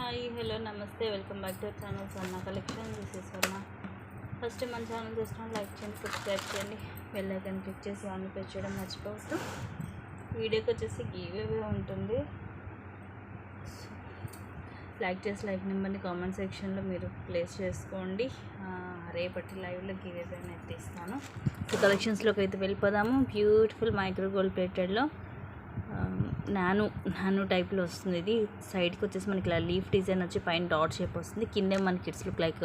Hi hello నమస్తే welcome back to our channel Swarna collection. This is Swarna. First మన channel చూసిన like చేయండి, subscribe చేయండి, bell icon click చేసి on press చేయడం మర్చిపోవద్దు. వీడియోకి వచ్చేసి గివ్ ఉంటుంది. లైక్ చేసి లైక్ నెంబర్ని కామెంట్ సెక్షన్లో మీరు ప్లేస్ చేసుకోండి. రేపటి లైవ్లో గివ్ అనేది ఇస్తాను. సో కలెక్షన్స్లోకి అయితే వెళ్ళిపోదాము. బ్యూటిఫుల్ మైక్రో గోల్డ్ ప్లేటెడ్లో నాను టైప్లో వస్తుంది. ఇది సైడ్కి వచ్చేసి మనకి ఇలా లీఫ్ డిజైన్ వచ్చి పైన డాట్ షేప్ వస్తుంది. కింద మనకి ఇట్స్ లుక్ లైక్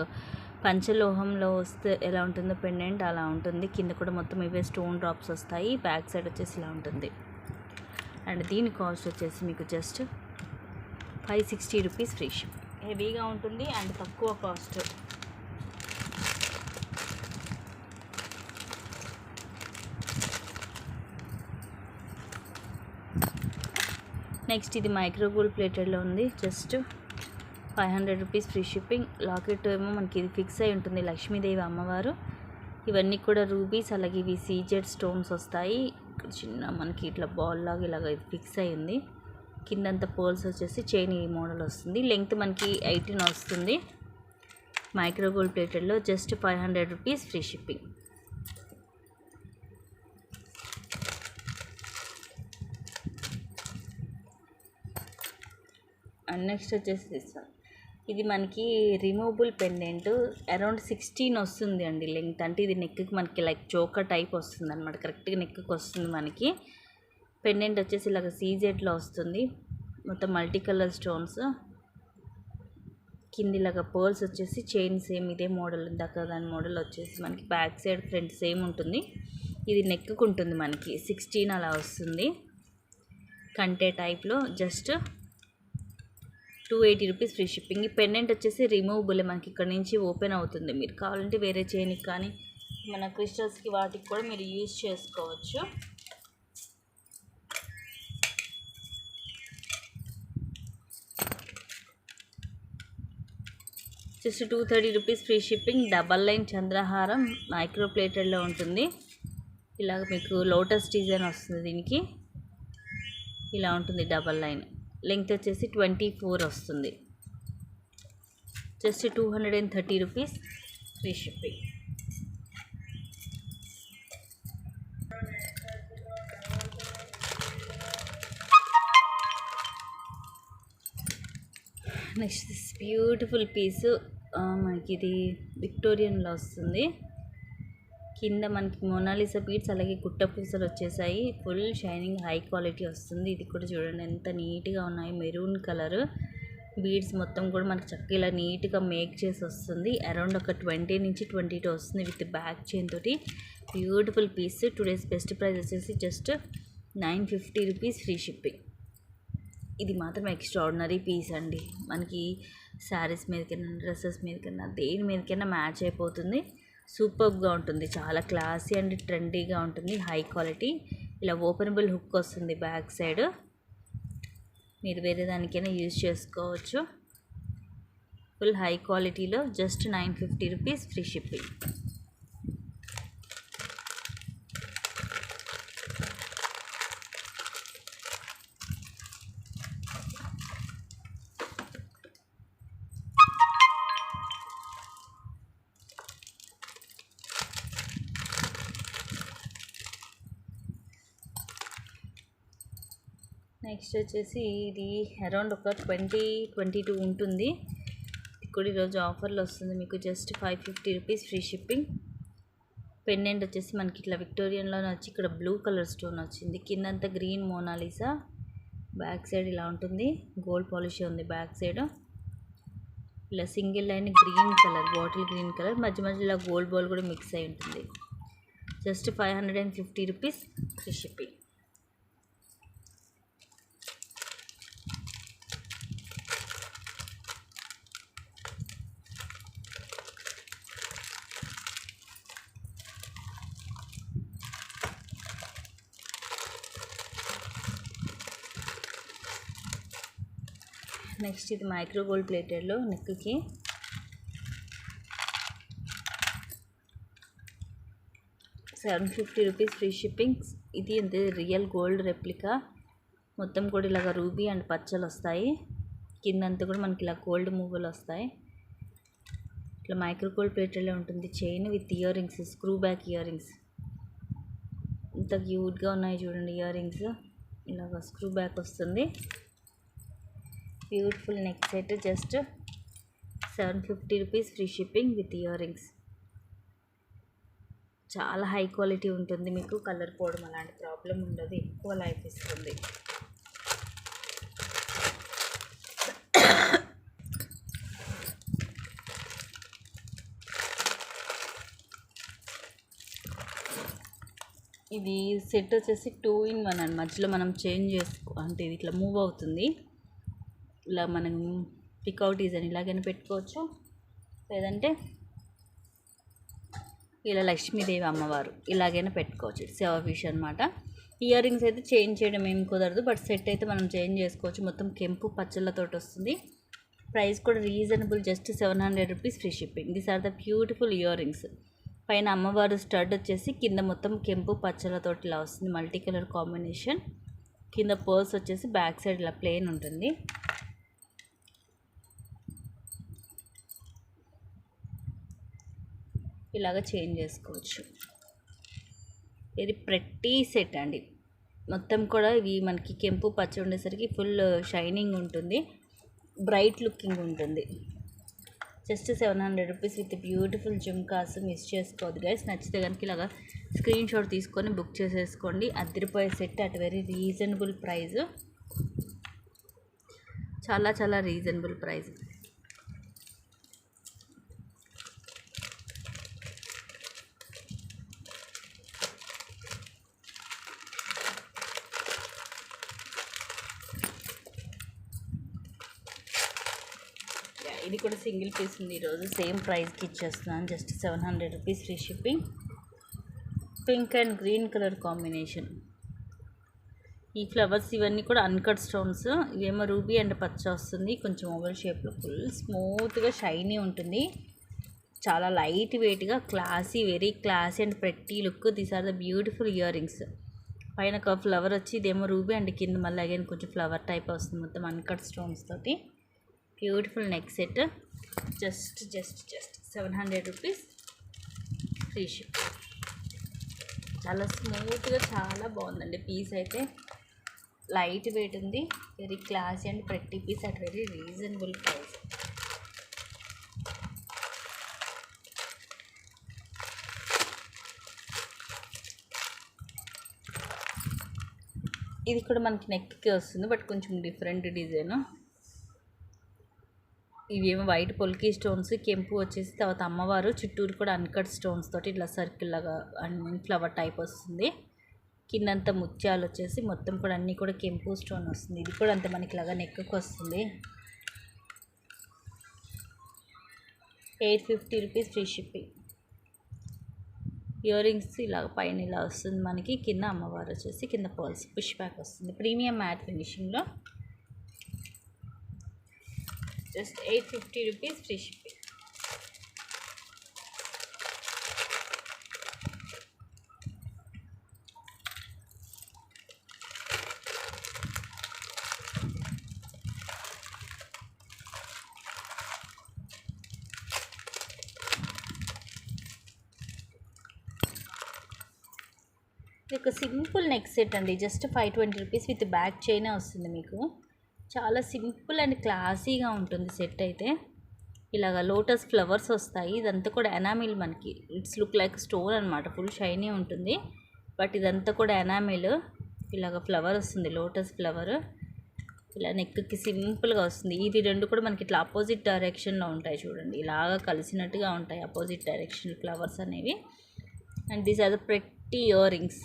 పంచలోహంలో వస్తే ఎలా ఉంటుందో పెండెంట్ అలా ఉంటుంది. కింద కూడా మొత్తం ఇవే స్టోన్ డ్రాప్స్ వస్తాయి. బ్యాక్ సైడ్ వచ్చేసి ఇలా ఉంటుంది. అండ్ దీని కాస్ట్ వచ్చేసి మీకు జస్ట్ 560 రూపీస్ ఫ్రీ షిప్. హెవీగా ఉంటుంది అండ్ తక్కువ కాస్ట్. నెక్స్ట్ ఇది మైక్రో గోల్డ్ ప్లేటెడ్లో ఉంది. Just 500 rupees free shipping. Locket ఏమో మనకి ఇది ఫిక్స్ అయి ఉంటుంది, లక్ష్మీదేవి అమ్మవారు. ఇవన్నీ కూడా రూబీస్, అలాగే ఇవి సీజెడ్ స్టోన్స్ వస్తాయి. ఇక్కడ చిన్న మనకి ఇట్లా బాల్ లాగా ఇలాగ ఇది ఫిక్స్ అయి ఉంది. కిందంతా పోల్స్ వచ్చేసి చైన్ ఈ మోడల్ వస్తుంది. లెంగ్త్ మనకి 18 వస్తుంది. మైక్రో గోల్డ్ ప్లేటెడ్లో just 500 rupees free shipping. And next వచ్చేసి ఇది మనకి రిమూవబుల్ పెండెంట్. అరౌండ్ 16 వస్తుంది అండి లెంగ్త్. అంటే ఇది నెక్కి మనకి లైక్ చోకర్ టైప్ వస్తుంది అనమాట. కరెక్ట్గా నెక్కి వస్తుంది మనకి. పెండెంట్ వచ్చేసి ఇలాగ సీజెడ్లో వస్తుంది. మొత్తం మల్టీ కలర్ స్టోన్స్. కింది ఇలాగ పర్ల్స్ వచ్చేసి చైన్ సేమ్ ఇదే మోడల్, ఇందాక దాని మోడల్ వచ్చేసి మనకి బ్యాక్ సైడ్ ఫ్రంట్ సేమ్ ఉంటుంది. ఇది నెక్కు ఉంటుంది మనకి 16 అలా వస్తుంది. కంటే టైప్లో జస్ట్ 280 రూపీస్ ఫ్రీ షిప్పింగ్. ఈ పెండెంట్ వచ్చేసి రిమూవబుల్, మనకి ఇక్కడ నుంచి ఓపెన్ అవుతుంది. మీరు కావాలంటే వేరే చైన్కి కానీ మన క్రిస్టల్స్కి వాటికి కూడా మీరు యూజ్ చేసుకోవచ్చు. Just 230 rupees free shipping. Double line చంద్రహారం మైక్రో ప్లేటెడ్లో ఉంటుంది. ఇలాగ మీకు లోటస్ డిజైన్ వస్తుంది. దీనికి ఇలా ఉంటుంది డబల్ లైన్. లెంగ్త్ వచ్చేసి 24 వస్తుంది. Just 230 rupees free shipping. Next this beautiful పీసు మనకి ఇది విక్టోరియన్లో వస్తుంది. కింద మనకి మొనాలిసా బీడ్స్ అలాగే గుట్ట పూసలు వచ్చేసాయి. ఫుల్ షైనింగ్ హై క్వాలిటీ వస్తుంది. ఇది కూడా చూడండి ఎంత నీట్గా ఉన్నాయి. మెరూన్ కలర్ బీడ్స్ మొత్తం కూడా మనకి చక్కగా ఇలా నీట్గా మేక్ చేసి వస్తుంది. అరౌండ్ ఒక 20 నుంచి 22 వస్తుంది విత్ బ్యాక్ చైన్ తోటి. Beautiful piece. Today's best price వచ్చేసి జస్ట్ 950 రూపీస్ ఫ్రీ షిప్పింగ్. ఇది మాత్రం ఎక్స్ట్రాడినరీ పీస్ అండి. మనకి శారీస్ మీదకైనా డ్రెస్సెస్ మీదకైనా దేని మీదకైనా మ్యాచ్ అయిపోతుంది. సూపర్గా ఉంటుంది. చాలా క్లాసీ అండ్ ట్రెండీగా ఉంటుంది. High quality. ఇలా ఓపెనబుల్ హుక్ వస్తుంది బ్యాక్ సైడ్. మీరు వేరే దానికైనా యూజ్ చేసుకోవచ్చు. ఫుల్ హై క్వాలిటీలో just 950 rupees free shipping. Next వచ్చేసి ఇది అరౌండ్ ఒక 20-22 ఉంటుంది. ఇది కూడా ఈరోజు ఆఫర్లో వస్తుంది మీకు. Just 550 rupees free shipping. Pendant వచ్చేసి మనకి ఇట్లా విక్టోరియన్లోనే వచ్చి ఇక్కడ బ్లూ కలర్ స్టోన్ వచ్చింది. కిందంతా గ్రీన్ మోనాలిసా. బ్యాక్ సైడ్ ఇలా ఉంటుంది. గోల్డ్ పాలిష్ ఉంది బ్యాక్ సైడ్. ఇలా single line green colour, bottle green colour, మధ్య మధ్యలో గోల్డ్ బాల్ కూడా మిక్స్ అయి ఉంటుంది. Just 550 rupees free shipping. Next ఇది మైక్రో గోల్డ్ ప్లేటెడ్లో నెక్కి 750 రూపీస్ ఫ్రీ షిప్పింగ్. ఇది అంతే రియల్ గోల్డ్ రెప్లికా. మొత్తం కూడా ఇలాగ రూబీ అండ్ పచ్చలు వస్తాయి. కిందంతా కూడా మనకి ఇలా గోల్డ్ మూవలు వస్తాయి. ఇట్లా మైక్రో గోల్డ్ ప్లేటెడ్లో ఉంటుంది. Chain with ear rings, screw back ear rings. ఇంత క్యూట్గా ఉన్నాయి చూడండి ఇయర్ రింగ్స్. ఇలాగ స్క్రూ బ్యాక్ వస్తుంది. Beautiful neck set just 750 rupees free shipping with ear rings. చాలా హై క్వాలిటీ ఉంటుంది. మీకు కలర్ పోవడం అలాంటి ప్రాబ్లం ఉండదు. ఎక్కువ లైఫ్ ఇస్తుంది. ఇది సెట్ వచ్చేసి 2 in 1 అని మధ్యలో మనం చేంజ్ అంటే ఇది ఇట్లా మూవ్ అవుతుంది. ఇలా మనం పికౌట్ డిజైన్ ఇలాగైనా పెట్టుకోవచ్చు, లేదంటే ఇలా లక్ష్మీదేవి అమ్మవారు ఇలాగైనా పెట్టుకోవచ్చు. ఇట్స్ యువర్ విష్ అనమాట. ఇయర్ రింగ్స్ అయితే చేంజ్ చేయడం ఏం కుదరదు, బట్ సెట్ అయితే మనం చేంజ్ చేసుకోవచ్చు. మొత్తం కెంపు పచ్చళ్ళతో వస్తుంది. ప్రైస్ కూడా reasonable, just 700 rupees free shipping. These are the beautiful earrings. పైన అమ్మవారు స్టడ్ వచ్చేసి కింద మొత్తం కెంపు పచ్చలతో ఇలా వస్తుంది, మల్టీ కలర్ కాంబినేషన్. కింద పర్స్ వచ్చేసి బ్యాక్ సైడ్ ఇలా ప్లెయిన్ ఉంటుంది. ఇలాగ చేంజ్ చేసుకోవచ్చు. ఇది ప్రతి సెట్ అండి. మొత్తం కూడా ఇవి మనకి కెంపు పచ్చ ఉండేసరికి ఫుల్ షైనింగ్ ఉంటుంది, బ్రైట్ లుకింగ్ ఉంటుంది. Just 700 rupees with beautiful jhumkas. Miss చేసుకోవద్దు గైస్. నచ్చితే కనుక ఇలాగా స్క్రీన్ షాట్ తీసుకొని బుక్ చేసేసుకోండి. అదిరిపోయే set at very reasonable price. చాలా చాలా రీజనబుల్ ప్రైస్. ఇది కూడా సింగిల్ పీస్ ఉంది. ఈరోజు సేమ్ ప్రైస్కి ఇచ్చేస్తున్నాను, just 700 rupees free shipping. Pink and green colour combination. ఈ ఫ్లవర్స్ ఇవన్నీ కూడా అన్కట్ స్టోన్స్. ఇవేమో రూబీ అండ్ పచ్చ వస్తుంది, కొంచెం ఓవల్ షేప్లో. ఫుల్ స్మూత్గా షైనీ ఉంటుంది. చాలా లైట్ వెయిట్గా classy, very classy and pretty look. These are the beautiful earrings. పైన ఒక ఫ్లవర్ వచ్చి ఇదేమో రూబీ అండ్ కింద మళ్ళీ అగైన్ కొంచెం ఫ్లవర్ టైప్ వస్తుంది, మొత్తం అన్కట్ స్టోన్స్ తోటి. Beautiful neck set. Just 700 rupees free ship. చాలా స్మూత్గా చాలా బాగుందండి పీస్ అయితే. లైట్ వెయిట్ ఉంది, very classy and pretty piece at very reasonable price. ఇది కూడా మనకి నెక్కి వస్తుంది, బట్ కొంచెం డిఫరెంట్ డిజైన్. ఇవేమో వైట్ పొల్కీ స్టోన్స్, కెంపు వచ్చేసి తర్వాత అమ్మవారు చుట్టూరు కూడా అన్కట్ స్టోన్స్ తోటి ఇట్లా సర్కిల్ లాగా ఫ్లవర్ టైప్ వస్తుంది. కిందంతా ముత్యాలు వచ్చేసి మొత్తం కూడా అన్నీ కూడా కెంపు స్టోన్ వస్తుంది. ఇది కూడా అంతే మనకి ఇలాగా నెక్కి వస్తుంది. 850 rupees free shipping. Earrings ఇలా పైన ఇలా వస్తుంది మనకి. కింద అమ్మవారు వచ్చేసి కింద పర్ల్స్ పుష్ బ్యాక్ వస్తుంది. ప్రీమియం మ్యాట్ ఫినిషింగ్లో జస్ట్ 850 రూపీస్ ఫ్రీ షిప్పింగ్. ఇది ఒక సింపుల్ నెక్ సెట్ అండి. Just 520 rupees with back chain వస్తుంది మీకు. చాలా సింపుల్ అండ్ క్లాసీగా ఉంటుంది సెట్ అయితే. ఇలాగ లోటస్ ఫ్లవర్స్ వస్తాయి. ఇదంతా కూడా ఎనామిల్ మనకి. ఇట్స్ లుక్ లైక్ స్టోన్ అనమాట. ఫుల్ షైనీ ఉంటుంది, బట్ ఇదంతా కూడా ఎనామిల్. ఇలాగ ఫ్లవర్ వస్తుంది, లోటస్ ఫ్లవర్. ఇలా నెక్కి సింపుల్గా వస్తుంది. ఇవి రెండు కూడా మనకి ఇట్లా అపోజిట్ డైరెక్షన్లో ఉంటాయి చూడండి. ఇలాగ కలిసినట్టుగా ఉంటాయి అపోజిట్ డైరెక్షన్ ఫ్లవర్స్ అనేవి. And these are the pretty earrings.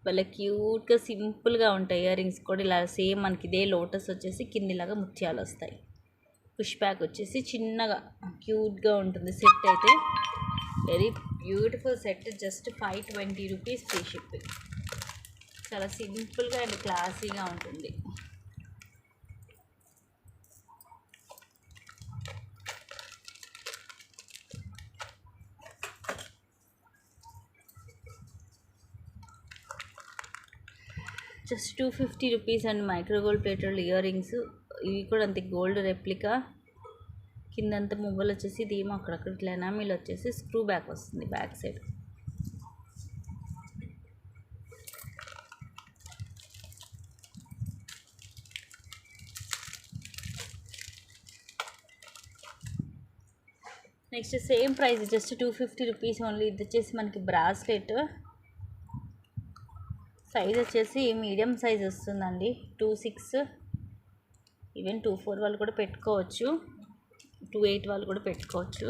వాళ్ళ క్యూట్గా సింపుల్గా ఉంటాయి ఇయర్ రింగ్స్ కూడా. ఇలా సేమ్ మనకి ఇదే లోటస్ వచ్చేసి కిందిలాగా ముత్యాలు వస్తాయి. పుష్ బ్యాక్ వచ్చేసి చిన్నగా క్యూట్గా ఉంటుంది సెట్ అయితే. Very beautiful set. Just 520 rupees free shipping. చాలా సింపుల్గా అండ్ క్లాసీగా ఉంటుంది. Just 250 rupees and micro gold plated ear rings. ఇవి కూడా అంతే గోల్డ్ రెప్లికా. కిందంతా మువ్వలు వచ్చేసి ఇది ఏమో అక్కడక్కడ ఇట్లా ఎనామిల్ వచ్చేసి స్క్రూ బ్యాక్ వస్తుంది back side. Next same price just 250 rupees only. ఇది వచ్చేసి మనకి బ్రాస్లెట్. సైజ్ వచ్చేసి మీడియం సైజ్ వస్తుందండి. 2.6 ఈవెన్ 2.4 వాళ్ళు కూడా పెట్టుకోవచ్చు, 2.8 వాళ్ళు కూడా పెట్టుకోవచ్చు.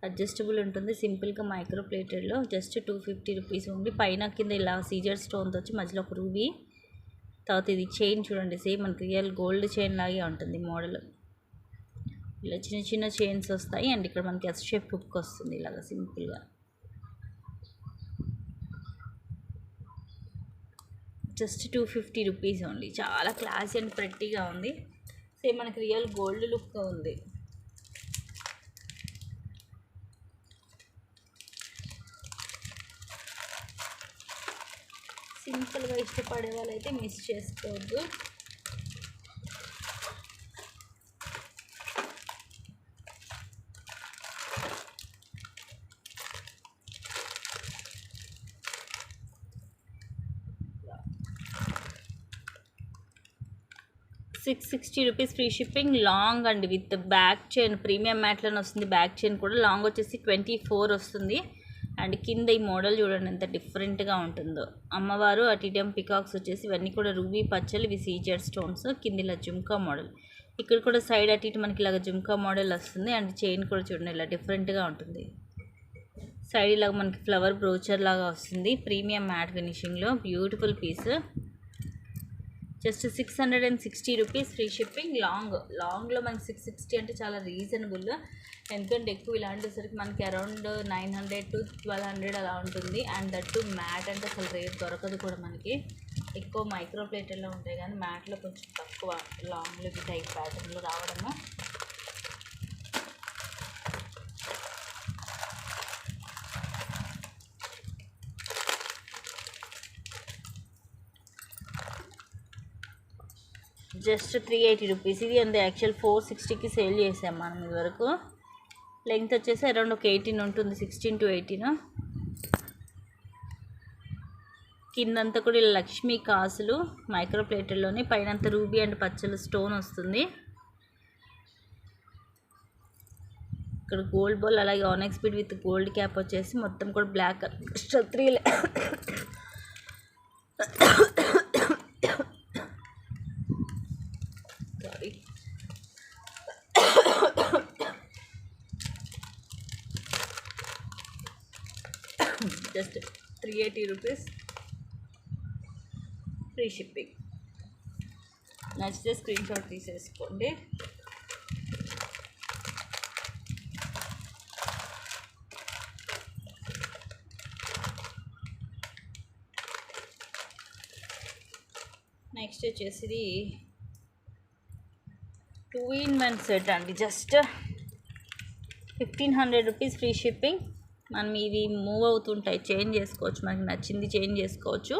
అడ్జస్టబుల్ ఉంటుంది, సింపుల్గా మైక్రో ప్లేటెడ్లో. Just 250 rupees only. పైన కింద ఇలా సీజర్ స్టోన్తో వచ్చి మధ్యలో ఒక రూబీ. తర్వాత ఇది చైన్ చూడండి, సేమ్ మనకి రియల్ గోల్డ్ చైన్ లాగే ఉంటుంది మోడల్. ఇలా చిన్న చిన్న చైన్స్ వస్తాయి అండ్ ఇక్కడ మనకి ఎస్ షేప్ హుక్ వస్తుంది ఇలాగా సింపుల్గా. Just 250 rupees only. చాలా క్లాసీ అండ్ ప్రెట్టీగా ఉంది, సేమ్ మనకి రియల్ గోల్డ్ లుక్ ఉంది. సింపుల్గా ఇష్టపడే వాళ్ళైతే మిస్ చేసుకోవద్దు. $660 rupees free shipping. Long and with back chain premium మ్యాట్లోనే వస్తుంది. బ్యాక్ చైన్ కూడా లాంగ్ వచ్చేసి 24 వస్తుంది. అండ్ కింద ఈ మోడల్ చూడండి ఎంత డిఫరెంట్గా ఉంటుందో. అమ్మవారు అటిడియం పికాక్స్ వచ్చేసి ఇవన్నీ కూడా రూబీ పచ్చలు, ఇవి సీజర్ స్టోన్స్. కింద ఇలా జుమ్కా మోడల్. ఇక్కడ కూడా సైడ్ అటు ఇటు మనకి ఇలాగ జుమ్కా మోడల్ వస్తుంది. అండ్ చైన్ కూడా చూడండి ఇలా డిఫరెంట్గా ఉంటుంది. సైడ్ ఇలాగ మనకి ఫ్లవర్ బ్రోచర్ లాగా వస్తుంది. ప్రీమియం మ్యాట్ ఫినిషింగ్లో beautiful piece. Just 660 rupees free shipping. లాంగ్లో మనకి 660 అంటే చాలా రీజనబుల్. ఎందుకంటే ఎక్కువ ఇలాంటిసరికి మనకి అరౌండ్ 900 to 1200 అలా ఉంటుంది. అండ్ దట్టు మ్యాట్ అంటే అసలు రేట్ దొరకదు కూడా మనకి. ఎక్కువ మైక్రో ప్లేటర్లో ఉంటాయి కానీ మ్యాట్లో కొంచెం తక్కువ లాంగ్లో ఈ టైప్ ప్యాటర్న్లో రావడము. Just 380 rupees. ఇది అంతే యాక్చువల్ 460కి సేల్ చేసాం మనం ఇదివరకు. లెంగ్త్ వచ్చేసి అరౌండ్ ఒక 18 ఉంటుంది, 16 to 18. కిందంతా కూడా ఇలా లక్ష్మీ కాసులు మైక్రో ప్లేటర్లోనే, పైనంతా రూబీ అండ్ పచ్చలు స్టోన్ వస్తుంది. ఇక్కడ గోల్డ్ బాల్, అలాగే ఆనెక్స్ బీడ్ విత్ గోల్డ్ క్యాప్ వచ్చేసి మొత్తం కూడా బ్లాక్ క్షత్రియ జస్ట్ 380 రూపీస్ ఫ్రీ షిప్పింగ్. నచ్చితే స్క్రీన్ షాట్ తీసేసుకోండి. నెక్స్ట్ వచ్చేసి 2-in-1 సెట్ అండి. Just 1500 rupees free shipping. మనం ఇవి మూవ్ అవుతుంటాయి, చేంజ్ చేసుకోవచ్చు, మనకి నచ్చింది చేంజ్ చేసుకోవచ్చు.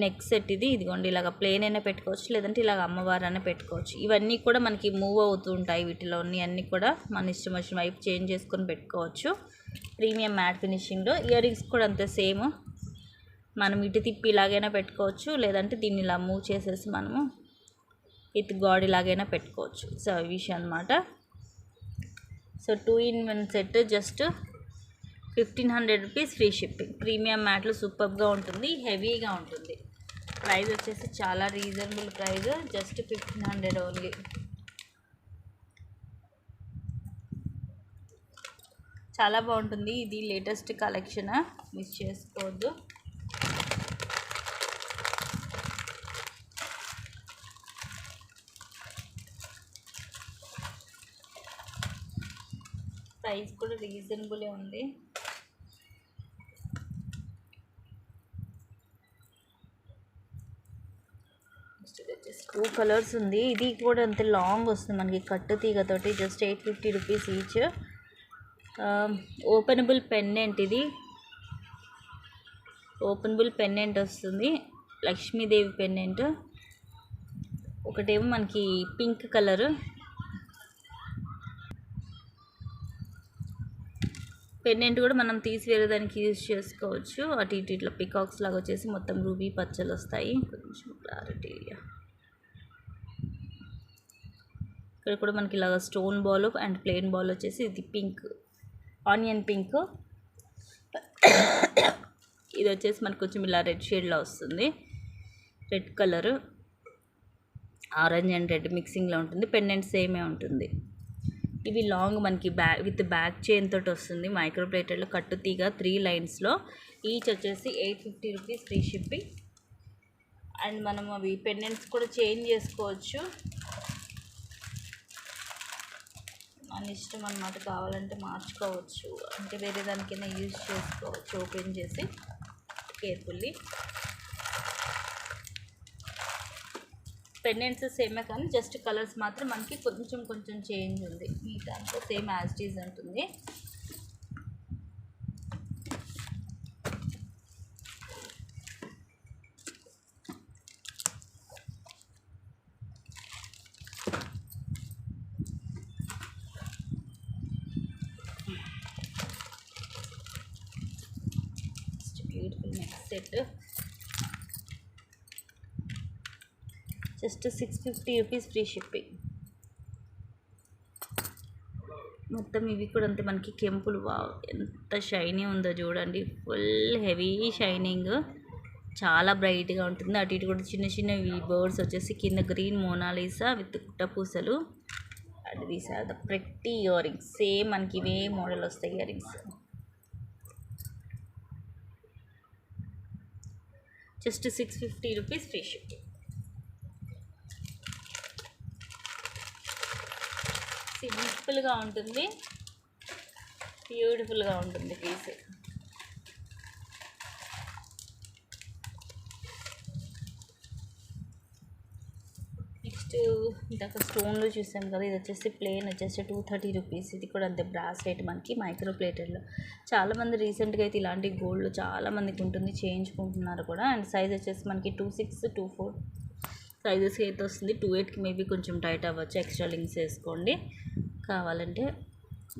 నెక్ సెట్ ఇదిగోండి ఇలాగ ప్లేన్ అయినా పెట్టుకోవచ్చు, లేదంటే ఇలాగ అమ్మవారు అయినా పెట్టుకోవచ్చు. ఇవన్నీ కూడా మనకి మూవ్ అవుతూ ఉంటాయి, వీటిలో అన్నీ కూడా మన ఇష్టం వచ్చిన వైపు చేంజ్ చేసుకొని పెట్టుకోవచ్చు. ప్రీమియం మ్యాట్ ఫినిషింగ్లో. ఇయర్ రింగ్స్ కూడా అంతే సేమ్, మనం ఇటు తిప్పి ఇలాగైనా పెట్టుకోవచ్చు, లేదంటే దీన్ని ఇలా మూవ్ చేసేసి మనము విత్ గాడ్ ఇలాగైనా పెట్టుకోవచ్చు. సో ఈ విషయం అనమాట. So 2-in-1 set just 1500 rupees free shipping. Premium మ్యాట్లు సూపర్గా ఉంటుంది, హెవీగా ఉంటుంది. ప్రైస్ వచ్చేసి చాలా రీజనబుల్ ప్రైస్, జస్ట్ 1500 ఓన్లీ. చాలా బాగుంటుంది, ఇది లేటెస్ట్ కలెక్షన్, మిస్ చేసుకోవద్దు. ప్రైస్ కూడా రీజనబులే ఉంది. టూ కలర్స్ ఉంది. ఇది కూడా అంతే లాంగ్ వస్తుంది మనకి కట్టు తీగతోటి. Just 850 rupees each. Openable pendant, ఇది ఓపెనబుల్ పెండెంట్ వస్తుంది. లక్ష్మీదేవి పెండెంట్, ఒకటేమో మనకి పింక్ కలర్. పెండెంట్ కూడా మనం తీసి వేరేదానికి యూజ్ చేసుకోవచ్చు. అటు ఇటు ఇట్లా పికాక్స్ లాగా వచ్చేసి మొత్తం రూబీ పచ్చలు వస్తాయి. కొంచెం క్లారిటీ, ఇక్కడ కూడా మనకి ఇలాగ stone ball and plain ball వచ్చేసి ఇది పింక్, ఆనియన్ పింక్. ఇది వచ్చేసి మనకు కొంచెం ఇలా రెడ్ షేడ్లో వస్తుంది, red colour, orange and red మిక్సింగ్లో ఉంటుంది. పెండెంట్ సేమే ఉంటుంది. ఇవి లాంగ్ మనకి విత్ బ్యాక్ చైన్ తోటి వస్తుంది. మైక్రో ప్లేటెడ్లో కట్టు తీగ 3 లైన్స్లో. ఈచ్ వచ్చేసి 850 రూపీస్ ఫ్రీ షిప్పింగ్. అండ్ మనం అవి పెండెంట్స్ కూడా చేంజ్ చేసుకోవచ్చు, మన ఇష్టం అన్నమాట. కావాలంటే మార్చుకోవచ్చు, అంటే వేరే దానికైనా యూజ్ చేసుకోవచ్చు ఓపెన్ చేసి కేర్ఫుల్లీ. పెండెంట్స్ సేమే కానీ జస్ట్ కలర్స్ మాత్రం మనకి కొంచెం చేంజ్ ఉంది. మిగతా అంతా సేమ్ యాజ్ ఇట్ ఈజ్ ఉంటుంది. Beautiful neck set, just 650 rupees free shipping. మొత్తం ఇవి కూడా అంతే మనకి కెంపులు. వావ్, ఎంత షైనీ ఉందో చూడండి, ఫుల్ హెవీ షైనింగ్, చాలా బ్రైట్గా ఉంటుంది. అటు ఇటు కూడా చిన్న బర్డ్స్ వచ్చేసి కింద గ్రీన్ మోనాలిసా విత్ కుట్టపూసలు. And these are the pretty earrings. Same మనకి ఇవే మోడల్ వస్తాయి earrings. Just 650 rupees free shipping. సింపుల్గా ఉంటుంది, బ్యూటిఫుల్గా ఉంటుంది పీస్. నెక్స్ట్ ఇందాక స్టోన్లో చూసాం కదా, ఇది వచ్చేసి ప్లేన్ వచ్చేసి 230 రూపీస్. ఇది కూడా అంతే బ్రాస్లెట్ మనకి మైక్రో ప్లేటెడ్లో. చాలామంది రీసెంట్గా అయితే ఇలాంటి గోల్డ్ చాలామందికి ఉంటుంది, చేయించుకుంటున్నారు కూడా. అండ్ సైజ్ వచ్చేసి మనకి 26, 24 సైజెస్ అయితే వస్తుంది. 28కి మేబీ కొంచెం టైట్ అవ్వచ్చు, ఎక్స్ట్రా లింక్స్ వేసుకోండి కావాలంటే.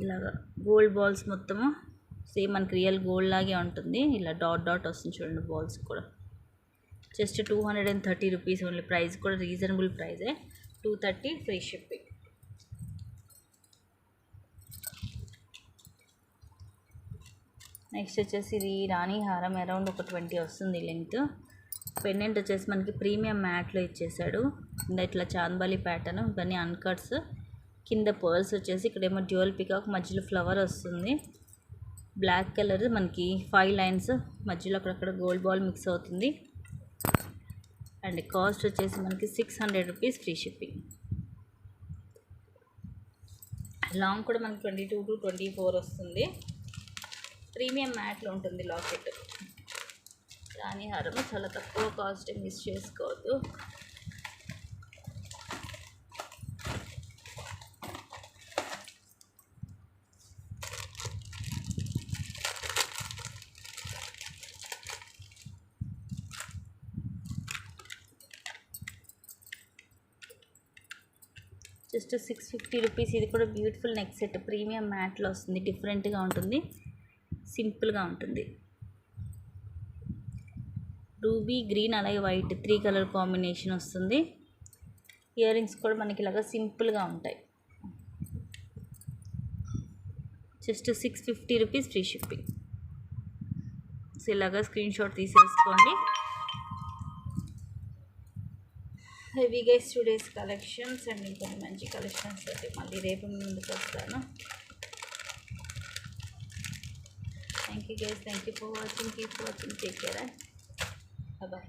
ఇలాగా గోల్డ్ బాల్స్ మొత్తము సేమ్ మనకి రియల్ గోల్డ్ లాగే ఉంటుంది. ఇలా డాట్ వస్తుంది చూడండి బాల్స్ కూడా. Just 230 rupees only. ప్రైస్ కూడా రీజనబుల్ ప్రైజే, 230 ఫ్రీ షిప్పింగ్. నెక్స్ట్ వచ్చేసి ఇది రాణి హారం, అరౌండ్ ఒక 20 వస్తుంది లెంగ్త్. పెండెంట్ వచ్చేసి మనకి ప్రీమియం మ్యాట్లో ఇచ్చేసాడు. కింద ఇట్లా చాందబాలి ప్యాటర్న్, ఇవన్నీ అన్కట్స్. కింద పర్ల్స్ వచ్చేసి ఇక్కడేమో డ్యూయల్ పికాక్, మధ్యలో ఫ్లవర్ వస్తుంది. బ్లాక్ కలర్ మనకి 5 లైన్స్, మధ్యలో అక్కడక్కడ గోల్డ్ బాల్ మిక్స్ అవుతుంది. అండ్ కాస్ట్ వచ్చేసి మనకి 600 రూపీస్ ఫ్రీ షిప్పింగ్. లాంగ్ కూడా మనకి 22 to 24 వస్తుంది. ప్రీమియం మ్యాట్లో ఉంటుంది లాకెట్. రాణి హారము చాలా తక్కువ కాస్ట్, మిస్ చేసుకోవద్దు. Just 650 rupees. ఇది కూడా బ్యూటిఫుల్ నెక్ సెట్, ప్రీమియం మ్యాట్లో వస్తుంది. డిఫరెంట్గా ఉంటుంది, సింపుల్గా ఉంటుంది. రూబీ గ్రీన్ అలాగే వైట్ 3 కలర్ కాంబినేషన్ వస్తుంది. ఇయర్ రింగ్స్ కూడా మనకి ఇలాగా సింపుల్గా ఉంటాయి. Just 650 rupees free shipping. So ఇలాగా స్క్రీన్ షాట్ తీసేసుకోండి. Heavy guys today's collections. And ఇంకా మంచి కలెక్షన్స్ అయితే మళ్ళీ రేపు ముందుకు వస్తాను. Thank you guys, thank you for watching. Keep watching, take care, bye.